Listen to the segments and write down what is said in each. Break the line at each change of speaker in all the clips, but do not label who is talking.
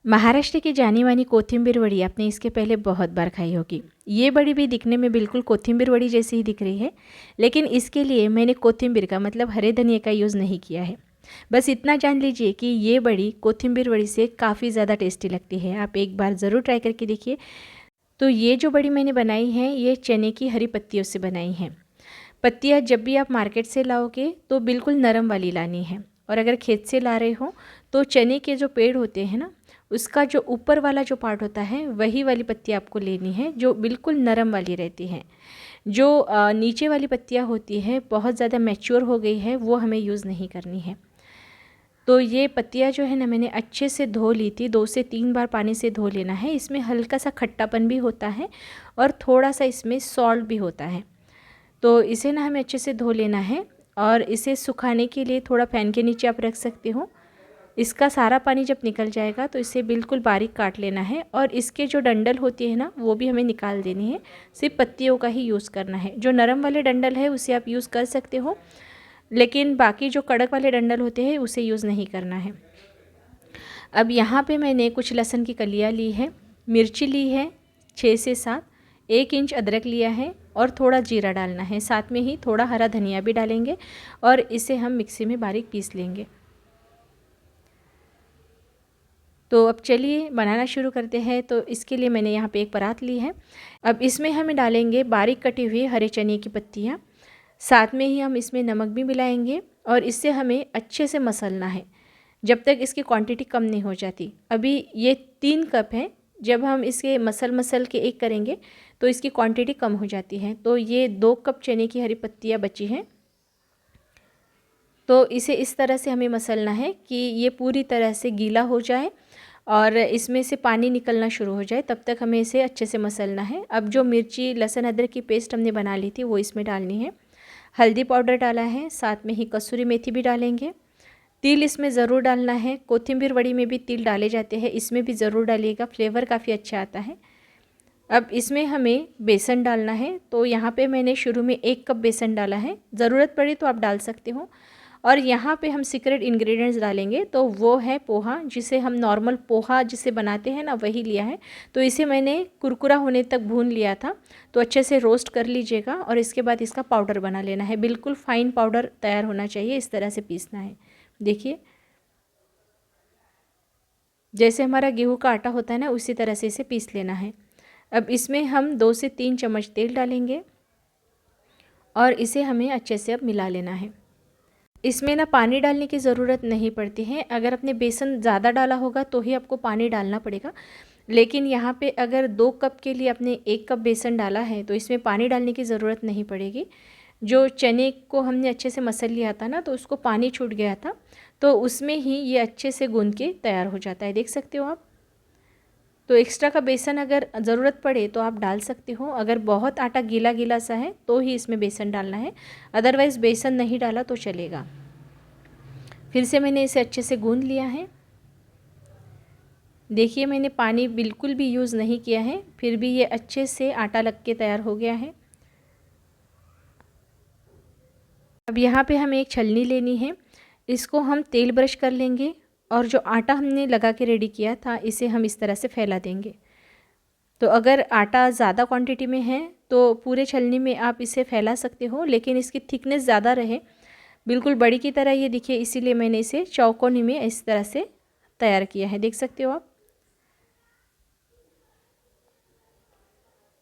महाराष्ट्र की जानी मानी कोथिंबीर वड़ी आपने इसके पहले बहुत बार खाई होगी। ये बड़ी भी दिखने में बिल्कुल कोथिंबीर वड़ी जैसी ही दिख रही है, लेकिन इसके लिए मैंने कोथिंबीर का मतलब हरे धनिया का यूज़ नहीं किया है। बस इतना जान लीजिए कि ये बड़ी कोथिंबीर वड़ी से काफ़ी ज़्यादा टेस्टी लगती है। आप एक बार ज़रूर ट्राई करके देखिए। तो ये जो बड़ी मैंने बनाई है ये चने की हरी पत्तियों से बनाई हैं। पत्तियाँ जब भी आप मार्केट से लाओगे तो बिल्कुल नरम वाली लानी है, और अगर खेत से ला रहे हो तो चने के जो पेड़ होते हैं ना, उसका जो ऊपर वाला जो पार्ट होता है वही वाली पत्ती आपको लेनी है, जो बिल्कुल नरम वाली रहती हैं। जो नीचे वाली पत्तियाँ होती है बहुत ज़्यादा मैच्योर हो गई है, वो हमें यूज़ नहीं करनी है। तो ये पत्तियाँ जो है ना मैंने अच्छे से धो ली थी, 2 से 3 बार पानी से धो लेना है। इसमें हल्का सा खट्टापन भी होता है और थोड़ा सा इसमें सॉल्ट भी होता है। तो इसे ना हमें अच्छे से धो लेना है, और इसे सुखाने के लिए थोड़ा फैन के नीचे आप रख सकते हो। इसका सारा पानी जब निकल जाएगा तो इसे बिल्कुल बारीक काट लेना है, और इसके जो डंडल होती है ना वो भी हमें निकाल देनी है। सिर्फ पत्तियों का ही यूज़ करना है। जो नरम वाले डंडल है उसे आप यूज़ कर सकते हो, लेकिन बाकी जो कड़क वाले डंडल होते हैं उसे यूज़ नहीं करना है। अब यहाँ पे मैंने कुछ लहसुन की कलियाँ ली है, मिर्ची ली है 6 से 7, 1 इंच अदरक लिया है, और थोड़ा जीरा डालना है। साथ में ही थोड़ा हरा धनिया भी डालेंगे, और इसे हम मिक्सी में बारीक पीस लेंगे। तो अब चलिए बनाना शुरू करते हैं। तो इसके लिए मैंने यहाँ पे एक परात ली है। अब इसमें हम डालेंगे बारीक कटी हुई हरे चने की पत्तियाँ। साथ में ही हम इसमें नमक भी मिलाएंगे, और इससे हमें अच्छे से मसलना है जब तक इसकी क्वांटिटी कम नहीं हो जाती। अभी ये 3 कप है, जब हम इसके मसल के एक करेंगे तो इसकी क्वांटिटी कम हो जाती है। तो ये 2 कप चने की हरी पत्तियाँ बची हैं। तो इसे इस तरह से हमें मसलना है कि ये पूरी तरह से गीला हो जाए और इसमें से पानी निकलना शुरू हो जाए, तब तक हमें इसे अच्छे से मसलना है। अब जो मिर्ची लहसुन अदरक की पेस्ट हमने बना ली थी वो इसमें डालनी है। हल्दी पाउडर डाला है, साथ में ही कसूरी मेथी भी डालेंगे। तिल इसमें ज़रूर डालना है। कोथिंबीर वड़ी में भी तिल डाले जाते हैं, इसमें भी ज़रूर डालिएगा, फ्लेवर काफ़ी अच्छा आता है। अब इसमें हमें बेसन डालना है। तो यहाँ पे मैंने शुरू में 1 कप बेसन डाला है, ज़रूरत पड़े तो आप डाल सकते हो। और यहाँ पे हम सीक्रेट इंग्रेडिएंट्स डालेंगे, तो वो है पोहा, जिसे हम नॉर्मल पोहा जिसे बनाते हैं ना वही लिया है। तो इसे मैंने कुरकुरा होने तक भून लिया था। तो अच्छे से रोस्ट कर लीजिएगा, और इसके बाद इसका पाउडर बना लेना है। बिल्कुल फाइन पाउडर तैयार होना चाहिए, इस तरह से पीसना है। देखिए जैसे हमारा गेहूं का आटा होता है ना, उसी तरह से इसे पीस लेना है। अब इसमें हम 2 से 3 चम्मच तेल डालेंगे, और इसे हमें अच्छे से अब मिला लेना है। इसमें ना पानी डालने की ज़रूरत नहीं पड़ती है। अगर आपने बेसन ज़्यादा डाला होगा तो ही आपको पानी डालना पड़ेगा, लेकिन यहाँ पे अगर 2 कप के लिए आपने 1 कप बेसन डाला है तो इसमें पानी डालने की ज़रूरत नहीं पड़ेगी। जो चने को हमने अच्छे से मसल लिया था ना, तो उसको पानी छूट गया था, तो उसमें ही ये अच्छे से गूंद के तैयार हो जाता है। देख सकते हो आप। तो एक्स्ट्रा का बेसन अगर ज़रूरत पड़े तो आप डाल सकते हो। अगर बहुत आटा गीला गीला सा है तो ही इसमें बेसन डालना है, अदरवाइज़ बेसन नहीं डाला तो चलेगा। फिर से मैंने इसे अच्छे से गूंद लिया है। देखिए मैंने पानी बिल्कुल भी यूज़ नहीं किया है, फिर भी ये अच्छे से आटा लग के तैयार हो गया है। अब यहाँ पे हमें एक छलनी लेनी है, इसको हम तेल ब्रश कर लेंगे, और जो आटा हमने लगा के रेडी किया था इसे हम इस तरह से फैला देंगे। तो अगर आटा ज़्यादा क्वांटिटी में है तो पूरे छलनी में आप इसे फैला सकते हो, लेकिन इसकी थिकनेस ज़्यादा रहे, बिल्कुल बड़ी की तरह ये दिखे, इसीलिए मैंने इसे चौकोनी में इस तरह से तैयार किया है। देख सकते हो आप।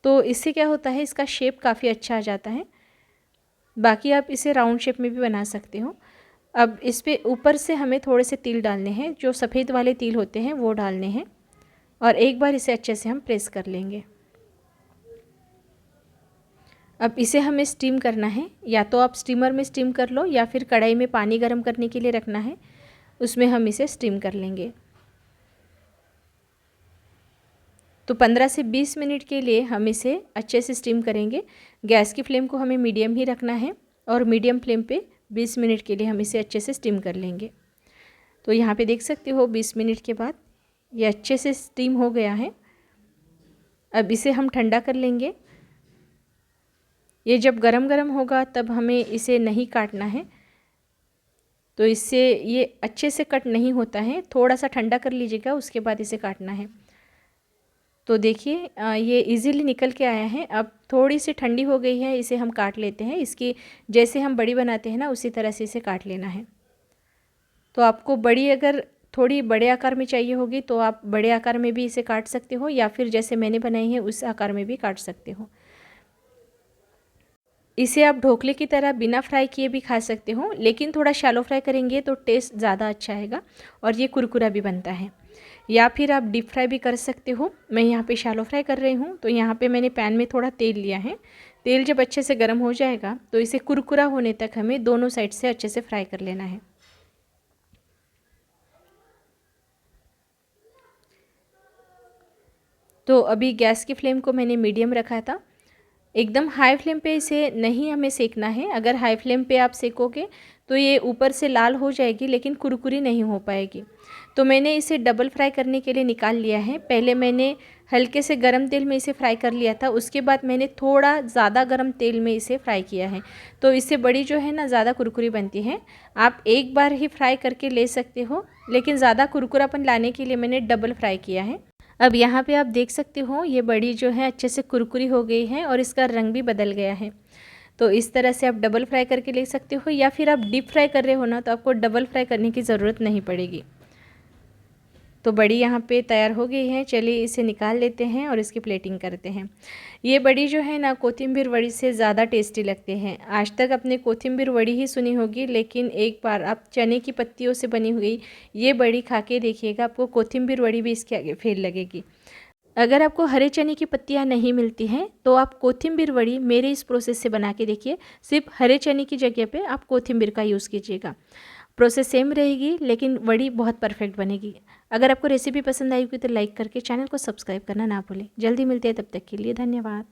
तो इससे क्या होता है, इसका शेप काफ़ी अच्छा आ जाता है। बाकी आप इसे राउंड शेप में भी बना सकते हो। अब इस पे ऊपर से हमें थोड़े से तिल डालने हैं, जो सफ़ेद वाले तिल होते हैं वो डालने हैं, और एक बार इसे अच्छे से हम प्रेस कर लेंगे। अब इसे हमें स्टीम करना है, या तो आप स्टीमर में स्टीम कर लो, या फिर कढ़ाई में पानी गर्म करने के लिए रखना है, उसमें हम इसे स्टीम कर लेंगे। तो 15 से 20 मिनट के लिए हम इसे अच्छे से स्टीम करेंगे। गैस की फ्लेम को हमें मीडियम ही रखना है, और मीडियम फ्लेम पे 20 मिनट के लिए हम इसे अच्छे से स्टीम कर लेंगे। तो यहाँ पे देख सकते हो 20 मिनट के बाद ये अच्छे से स्टीम हो गया है। अब इसे हम ठंडा कर लेंगे। ये जब गरम गरम होगा तब हमें इसे नहीं काटना है, तो इससे ये अच्छे से कट नहीं होता है। थोड़ा सा ठंडा कर लीजिएगा, उसके बाद इसे काटना है। तो देखिए ये इजीली निकल के आया है। अब थोड़ी सी ठंडी हो गई है, इसे हम काट लेते हैं। इसकी जैसे हम बड़ी बनाते हैं ना, उसी तरह से इसे काट लेना है। तो आपको बड़ी अगर थोड़ी बड़े आकार में चाहिए होगी तो आप बड़े आकार में भी इसे काट सकते हो, या फिर जैसे मैंने बनाई है उस आकार में भी काट सकते हो। इसे आप ढोकले की तरह बिना फ्राई किए भी खा सकते हो, लेकिन थोड़ा शैलो फ्राई करेंगे तो टेस्ट ज़्यादा अच्छा आएगा और ये कुरकुरा भी बनता है। या फिर आप डीप फ्राई भी कर सकते हो। मैं यहाँ पे शैलो फ्राई कर रही हूँ। तो यहाँ पे मैंने पैन में थोड़ा तेल लिया है। तेल जब अच्छे से गर्म हो जाएगा तो इसे कुरकुरा होने तक हमें दोनों साइड से अच्छे से फ्राई कर लेना है। तो अभी गैस की फ्लेम को मैंने मीडियम रखा था। एकदम हाई फ्लेम पे इसे नहीं हमें सेकना है। अगर हाई फ्लेम पे आप सेकोगे तो ये ऊपर से लाल हो जाएगी, लेकिन कुरकुरी नहीं हो पाएगी। तो मैंने इसे डबल फ्राई करने के लिए निकाल लिया है। पहले मैंने हल्के से गरम तेल में इसे फ्राई कर लिया था, उसके बाद मैंने थोड़ा ज़्यादा गरम तेल में इसे फ्राई किया है। तो इससे बड़ी जो है ना ज़्यादा कुरकुरी बनती है। आप एक बार ही फ्राई करके ले सकते हो, लेकिन ज़्यादा कुरकुरापन लाने के लिए मैंने डबल फ्राई किया है। अब यहाँ पे आप देख सकते हो ये बड़ी जो है अच्छे से कुरकुरी हो गई है और इसका रंग भी बदल गया है। तो इस तरह से आप डबल फ्राई करके ले सकते हो, या फिर आप डीप फ्राई कर रहे हो ना तो आपको डबल फ्राई करने की ज़रूरत नहीं पड़ेगी। तो बड़ी यहाँ पे तैयार हो गई है। चलिए इसे निकाल लेते हैं और इसकी प्लेटिंग करते हैं। ये बड़ी जो है ना कोथिंबीर वड़ी से ज़्यादा टेस्टी लगते हैं। आज तक आपने कोथिंबीर वड़ी ही सुनी होगी, लेकिन एक बार आप चने की पत्तियों से बनी हुई ये बड़ी खा के देखिएगा, आपको कोथिंबीर वड़ी भी इसके आगे फेल लगेगी। अगर आपको हरे चने की पत्तियाँ नहीं मिलती हैं तो आप कोथिंबीर वड़ी मेरे इस प्रोसेस से बना के देखिए। सिर्फ हरे चने की जगह पे आप कोथिंबीर का यूज़ कीजिएगा। प्रोसेस सेम रहेगी, लेकिन वड़ी बहुत परफेक्ट बनेगी। अगर आपको रेसिपी पसंद आई होगी तो लाइक करके चैनल को सब्सक्राइब करना ना भूलें। जल्दी मिलते हैं, तब तक के लिए धन्यवाद।